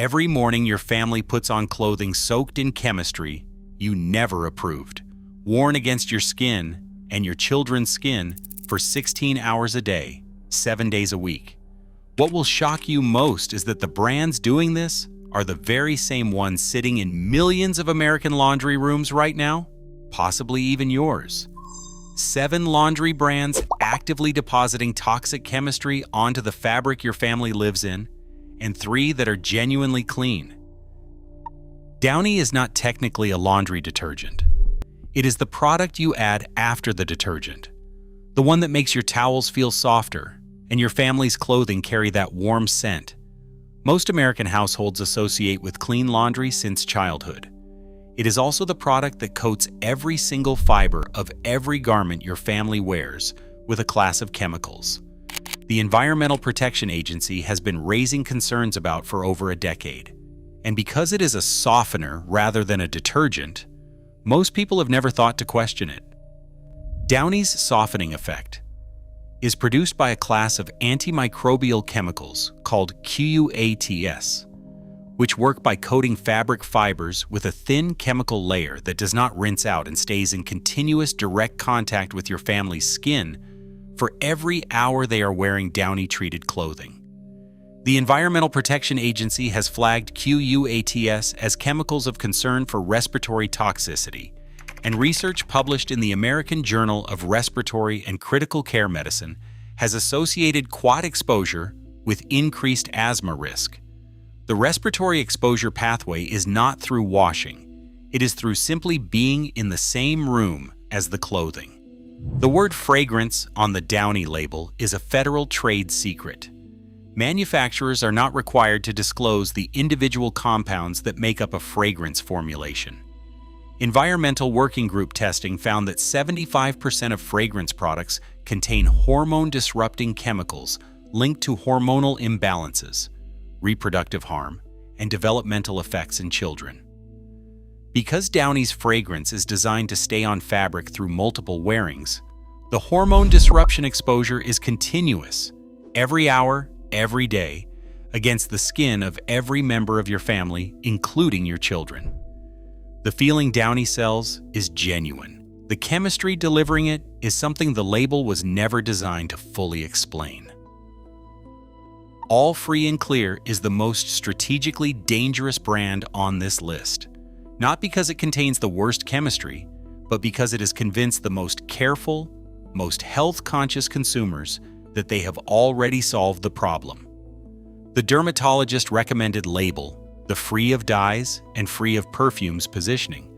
Every morning your family puts on clothing soaked in chemistry you never approved, worn against your skin and your children's skin for 16 hours a day, 7 days a week. What will shock you most is that the brands doing this are the very same ones sitting in millions of American laundry rooms right now, possibly even yours. 7 laundry brands actively depositing toxic chemistry onto the fabric your family lives in, and 3 that are genuinely clean. Downy is not technically a laundry detergent. It is the product you add after the detergent, the one that makes your towels feel softer and your family's clothing carry that warm scent. Most American households associate with clean laundry since childhood. It is also the product that coats every single fiber of every garment your family wears with a class of chemicals. The Environmental Protection Agency has been raising concerns about for over a decade. And because it is a softener rather than a detergent, most people have never thought to question it. Downy's softening effect is produced by a class of antimicrobial chemicals called QUATS, which work by coating fabric fibers with a thin chemical layer that does not rinse out and stays in continuous direct contact with your family's skin for every hour they are wearing Downy-treated clothing. The Environmental Protection Agency has flagged QUATS as chemicals of concern for respiratory toxicity, and research published in the American Journal of Respiratory and Critical Care Medicine has associated quad exposure with increased asthma risk. The respiratory exposure pathway is not through washing. It is through simply being in the same room as the clothing. The word fragrance on the Downy label is a federal trade secret. Manufacturers are not required to disclose the individual compounds that make up a fragrance formulation. Environmental Working Group testing found that 75% of fragrance products contain hormone-disrupting chemicals linked to hormonal imbalances, reproductive harm, and developmental effects in children. Because Downy's fragrance is designed to stay on fabric through multiple wearings, the hormone disruption exposure is continuous, every hour, every day, against the skin of every member of your family, including your children. The feeling Downy sells is genuine. The chemistry delivering it is something the label was never designed to fully explain. All Free and Clear is the most strategically dangerous brand on this list, not because it contains the worst chemistry, but because it has convinced the most careful, most health-conscious consumers that they have already solved the problem. The dermatologist recommended label, the free of dyes and free of perfumes positioning,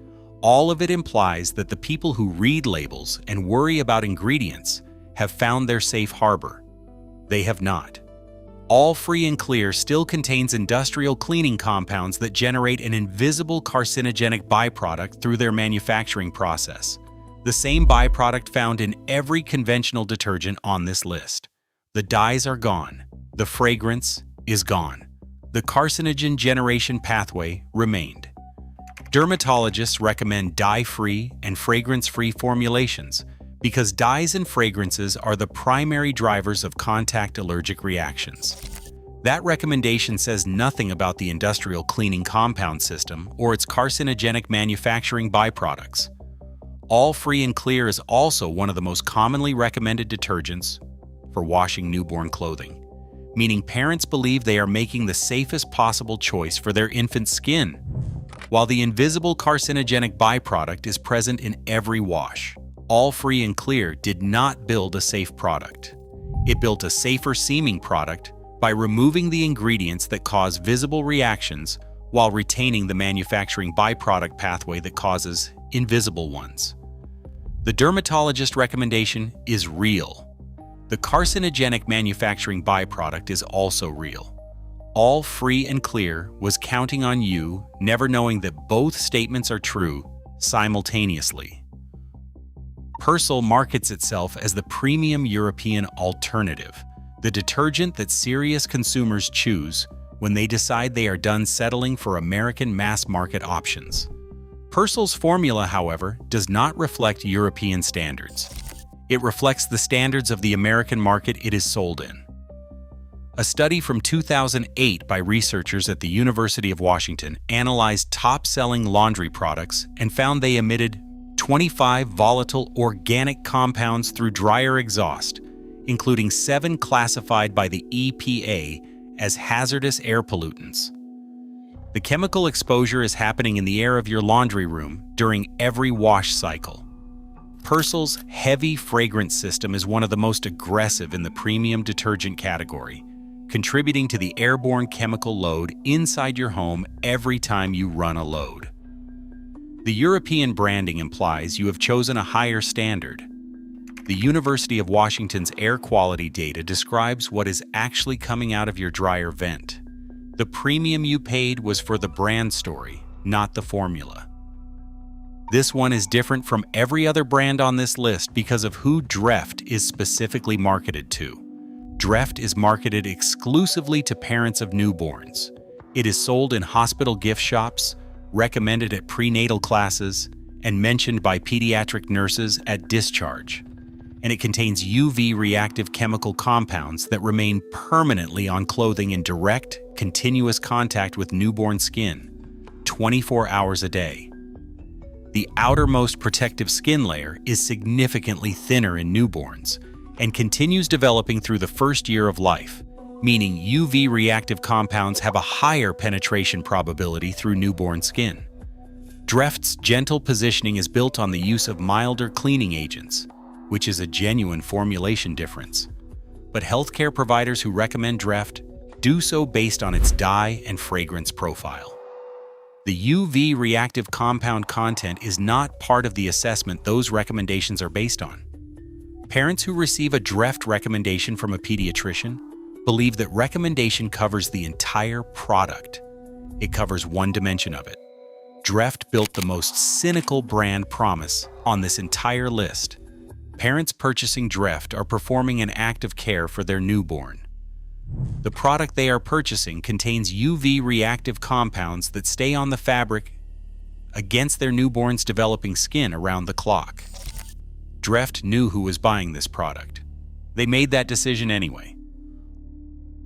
all of it implies that the people who read labels and worry about ingredients have found their safe harbor. They have not. All Free and Clear still contains industrial cleaning compounds that generate an invisible carcinogenic byproduct through their manufacturing process. The same byproduct found in every conventional detergent on this list. The dyes are gone. The fragrance is gone. The carcinogen generation pathway remained. Dermatologists recommend dye-free and fragrance-free formulations because dyes and fragrances are the primary drivers of contact allergic reactions. That recommendation says nothing about the industrial cleaning compound system or its carcinogenic manufacturing byproducts. All Free and Clear is also one of the most commonly recommended detergents for washing newborn clothing, meaning parents believe they are making the safest possible choice for their infant's skin, while the invisible carcinogenic byproduct is present in every wash. All Free and Clear did not build a safe product. It built a safer seeming product by removing the ingredients that cause visible reactions while retaining the manufacturing byproduct pathway that causes invisible ones. The dermatologist recommendation is real. The carcinogenic manufacturing byproduct is also real. All Free and Clear was counting on you, never knowing that both statements are true simultaneously. Persil markets itself as the premium European alternative, the detergent that serious consumers choose when they decide they are done settling for American mass-market options. Persil's formula, however, does not reflect European standards. It reflects the standards of the American market it is sold in. A study from 2008 by researchers at the University of Washington analyzed top-selling laundry products and found they emitted 25 volatile organic compounds through dryer exhaust, including 7 classified by the EPA as hazardous air pollutants. The chemical exposure is happening in the air of your laundry room during every wash cycle. Persil's heavy fragrance system is one of the most aggressive in the premium detergent category, contributing to the airborne chemical load inside your home every time you run a load. The European branding implies you have chosen a higher standard. The University of Washington's air quality data describes what is actually coming out of your dryer vent. The premium you paid was for the brand story, not the formula. This one is different from every other brand on this list because of who Dreft is specifically marketed to. Dreft is marketed exclusively to parents of newborns. It is sold in hospital gift shops, recommended at prenatal classes, and mentioned by pediatric nurses at discharge. And it contains UV-reactive chemical compounds that remain permanently on clothing in direct, continuous contact with newborn skin, 24 hours a day. The outermost protective skin layer is significantly thinner in newborns and continues developing through the first year of life, meaning UV-reactive compounds have a higher penetration probability through newborn skin. Dreft's gentle positioning is built on the use of milder cleaning agents, which is a genuine formulation difference. But healthcare providers who recommend Dreft do so based on its dye and fragrance profile. The UV reactive compound content is not part of the assessment those recommendations are based on. Parents who receive a Dreft recommendation from a pediatrician believe that recommendation covers the entire product. It covers one dimension of it. Dreft built the most cynical brand promise on this entire list. Parents purchasing Dreft are performing an act of care for their newborn. The product they are purchasing contains UV-reactive compounds that stay on the fabric against their newborn's developing skin around the clock. Dreft knew who was buying this product. They made that decision anyway.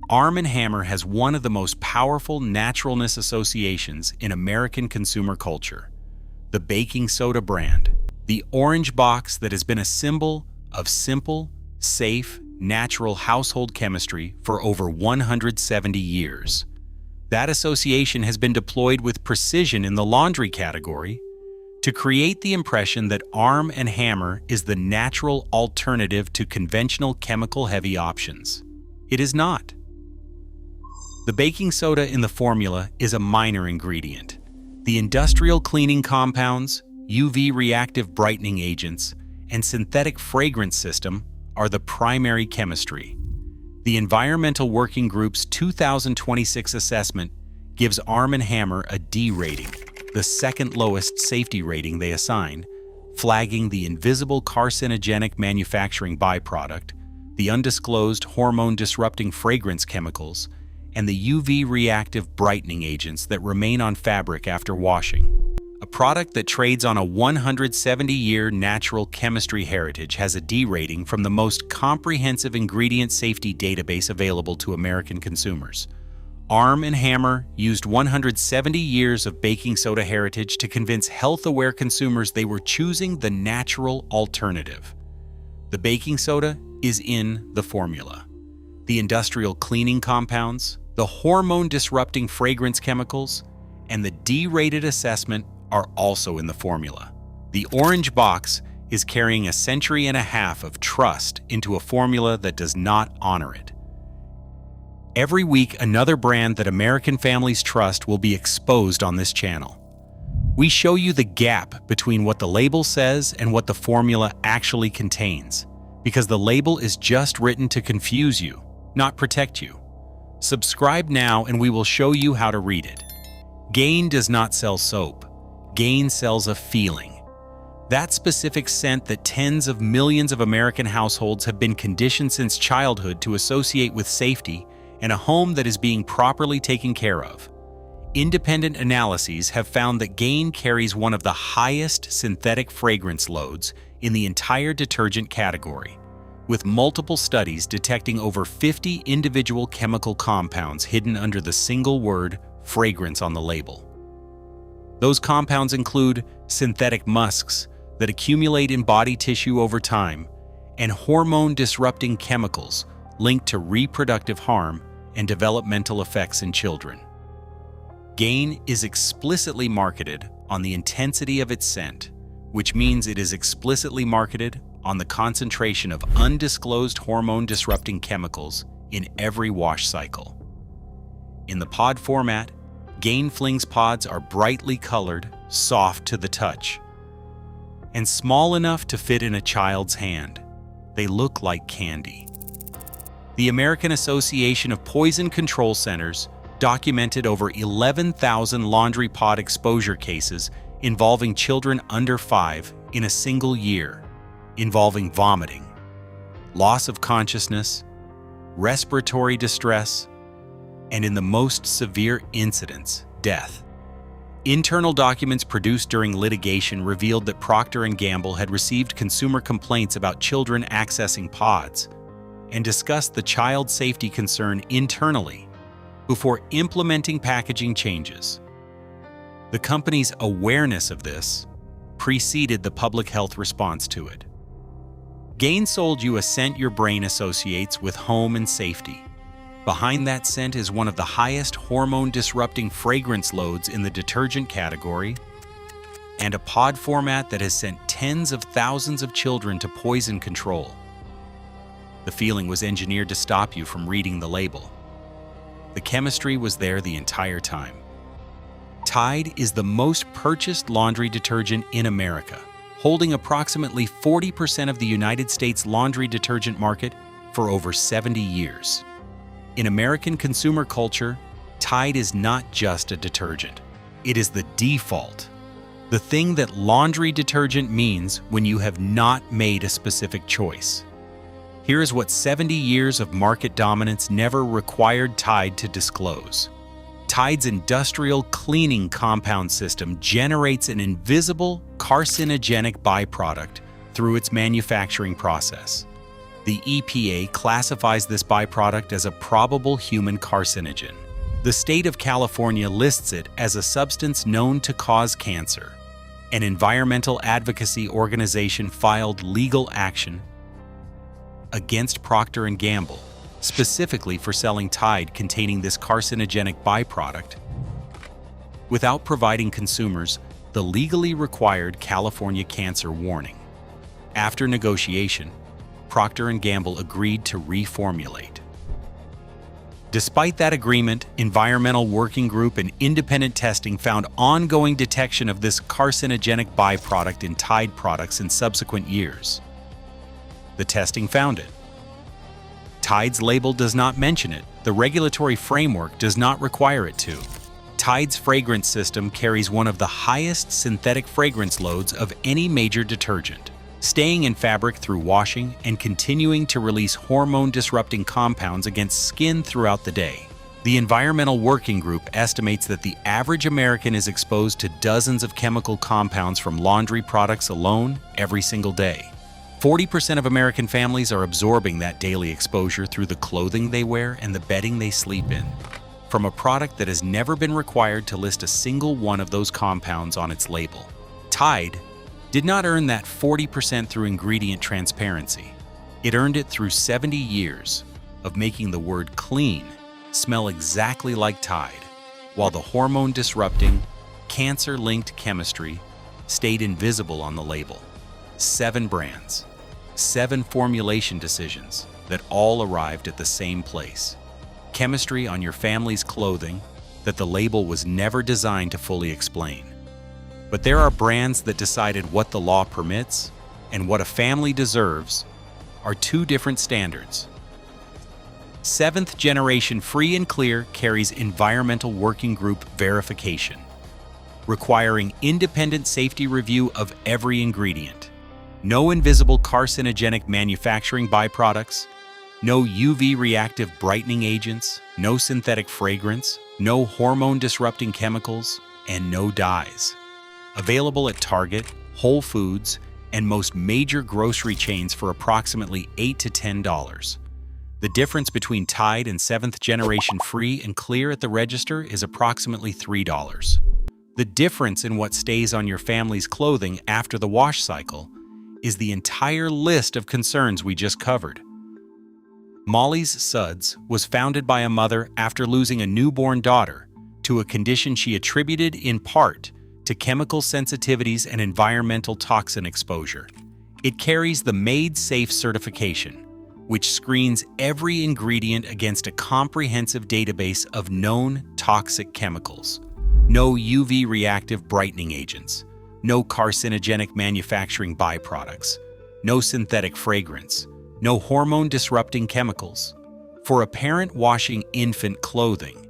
Arm & Hammer has one of the most powerful naturalness associations in American consumer culture, the baking soda brand. The orange box that has been a symbol of simple, safe, natural household chemistry for over 170 years. That association has been deployed with precision in the laundry category to create the impression that Arm & Hammer is the natural alternative to conventional chemical-heavy options. It is not. The baking soda in the formula is a minor ingredient. The industrial cleaning compounds, UV-reactive brightening agents, and synthetic fragrance system are the primary chemistry. The Environmental Working Group's 2026 assessment gives Arm & Hammer a D rating, the second lowest safety rating they assign, flagging the invisible carcinogenic manufacturing byproduct, the undisclosed hormone-disrupting fragrance chemicals, and the UV-reactive brightening agents that remain on fabric after washing. A product that trades on a 170-year natural chemistry heritage has a D rating from the most comprehensive ingredient safety database available to American consumers. Arm & Hammer used 170 years of baking soda heritage to convince health-aware consumers they were choosing the natural alternative. The baking soda is in the formula. The industrial cleaning compounds, the hormone-disrupting fragrance chemicals, and the D-rated assessment are also in the formula. The orange box is carrying 1.5 centuries of trust into a formula that does not honor it. Every week, another brand that American families trust will be exposed on this channel. We show you the gap between what the label says and what the formula actually contains, because the label is just written to confuse you, not protect you. Subscribe now and we will show you how to read it. Gain does not sell soap. Gain sells a feeling. That specific scent that tens of millions of American households have been conditioned since childhood to associate with safety and a home that is being properly taken care of. Independent analyses have found that Gain carries one of the highest synthetic fragrance loads in the entire detergent category, with multiple studies detecting over 50 individual chemical compounds hidden under the single word fragrance on the label. Those compounds include synthetic musks that accumulate in body tissue over time and hormone-disrupting chemicals linked to reproductive harm and developmental effects in children. Gain is explicitly marketed on the intensity of its scent, which means it is explicitly marketed on the concentration of undisclosed hormone-disrupting chemicals in every wash cycle. In the pod format, Gain Flings pods are brightly colored, soft to the touch, and small enough to fit in a child's hand. They look like candy. The American Association of Poison Control Centers documented over 11,000 laundry pod exposure cases involving children under 5 in a single year, involving vomiting, loss of consciousness, respiratory distress, and in the most severe incidents, death. Internal documents produced during litigation revealed that Procter & Gamble had received consumer complaints about children accessing pods and discussed the child safety concern internally before implementing packaging changes. The company's awareness of this preceded the public health response to it. Gain sold you a scent your brain associates with home and safety. Behind that scent is one of the highest hormone-disrupting fragrance loads in the detergent category, and a pod format that has sent tens of thousands of children to poison control. The feeling was engineered to stop you from reading the label. The chemistry was there the entire time. Tide is the most purchased laundry detergent in America, holding approximately 40% of the United States laundry detergent market for over 70 years. In American consumer culture, Tide is not just a detergent. It is the default, the thing that laundry detergent means when you have not made a specific choice. Here is what 70 years of market dominance never required Tide to disclose. Tide's industrial cleaning compound system generates an invisible carcinogenic byproduct through its manufacturing process. The EPA classifies this byproduct as a probable human carcinogen. The state of California lists it as a substance known to cause cancer. An environmental advocacy organization filed legal action against Procter & Gamble, specifically for selling Tide containing this carcinogenic byproduct, without providing consumers the legally required California cancer warning. After negotiation, Procter & Gamble agreed to reformulate. Despite that agreement, Environmental Working Group and independent testing found ongoing detection of this carcinogenic byproduct in Tide products in subsequent years. The testing found it. Tide's label does not mention it. The regulatory framework does not require it to. Tide's fragrance system carries one of the highest synthetic fragrance loads of any major detergent, staying in fabric through washing and continuing to release hormone-disrupting compounds against skin throughout the day. The Environmental Working Group estimates that the average American is exposed to dozens of chemical compounds from laundry products alone every single day. 40% of American families are absorbing that daily exposure through the clothing they wear and the bedding they sleep in, from a product that has never been required to list a single one of those compounds on its label. Tide did not earn that 40% through ingredient transparency. It earned it through 70 years of making the word clean smell exactly like Tide, while the hormone-disrupting, cancer-linked chemistry stayed invisible on the label. 7 brands, 7 formulation decisions that all arrived at the same place. Chemistry on your family's clothing that the label was never designed to fully explain. But there are brands that decided what the law permits and what a family deserves are 2 different standards. 7th Generation Free and Clear carries Environmental Working Group verification, requiring independent safety review of every ingredient. No invisible carcinogenic manufacturing byproducts, no UV reactive brightening agents, no synthetic fragrance, no hormone-disrupting chemicals, and no dyes. Available at Target, Whole Foods, and most major grocery chains for approximately $8 to $10. The difference between Tide and 7th generation free and clear at the register is approximately $3. The difference in what stays on your family's clothing after the wash cycle is the entire list of concerns we just covered. Molly's Suds was founded by a mother after losing a newborn daughter to a condition she attributed in part to chemical sensitivities and environmental toxin exposure. It carries the Made Safe certification, which screens every ingredient against a comprehensive database of known toxic chemicals. No UV reactive brightening agents, no carcinogenic manufacturing byproducts, no synthetic fragrance, no hormone-disrupting chemicals. For a parent washing infant clothing,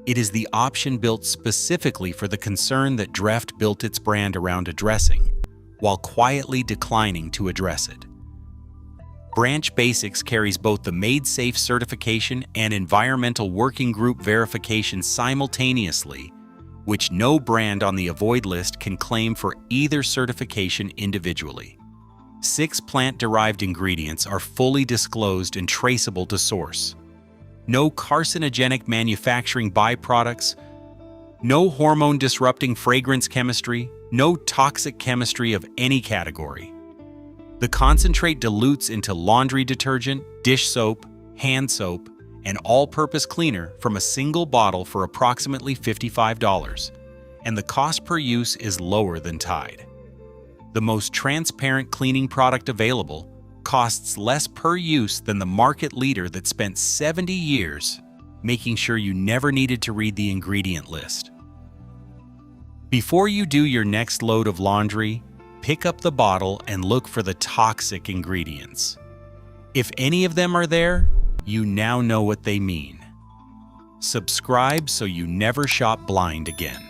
it is the option built specifically for the concern that Dreft built its brand around addressing, while quietly declining to address it. Branch Basics carries both the Made Safe certification and Environmental Working Group verification simultaneously, which no brand on the Avoid list can claim for either certification individually. 6 plant-derived ingredients are fully disclosed and traceable to source. No carcinogenic manufacturing byproducts, no hormone-disrupting fragrance chemistry, no toxic chemistry of any category. The concentrate dilutes into laundry detergent, dish soap, hand soap, and all-purpose cleaner from a single bottle for approximately $55, and the cost per use is lower than Tide. The most transparent cleaning product available costs less per use than the market leader that spent 70 years making sure you never needed to read the ingredient list. Before you do your next load of laundry, pick up the bottle and look for the toxic ingredients. If any of them are there, you now know what they mean. Subscribe so you never shop blind again.